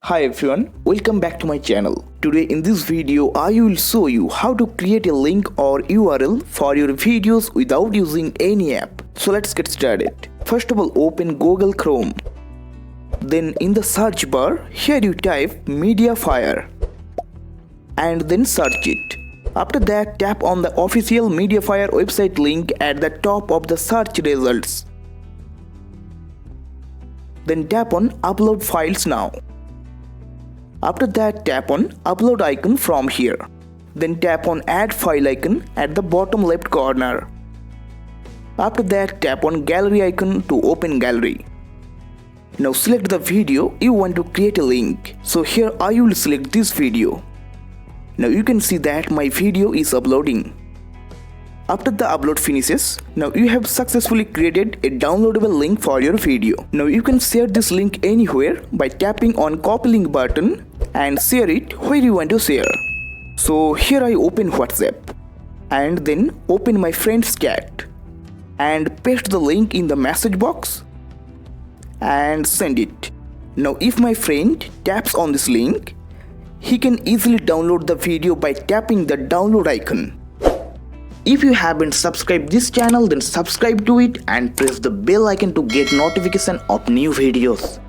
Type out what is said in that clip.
Hi everyone, welcome back to my channel. Today in this video I will show you how to create a link or URL for your videos without using any app. So let's get started. First of all, open Google Chrome. Then in the search bar, here you type Mediafire and then search it. After that, tap on the official Mediafire website link at the top of the search results. Then tap on Upload Files Now. After that, tap on Upload icon from here. Then tap on Add File icon at the bottom left corner. After that, tap on Gallery icon to open gallery. Now select the video you want to create a link. So here I will select this video. Now you can see that my video is uploading. After the upload finishes, now you have successfully created a downloadable link for your video. Now you can share this link anywhere by tapping on copy link button and share it where you want to share. So here I open WhatsApp and then open my friend's chat and paste the link in the message box and send it. Now if my friend taps on this link, he can easily download the video by tapping the download icon. If you haven't subscribed this channel, then subscribe to it and press the bell icon to get notification of new videos.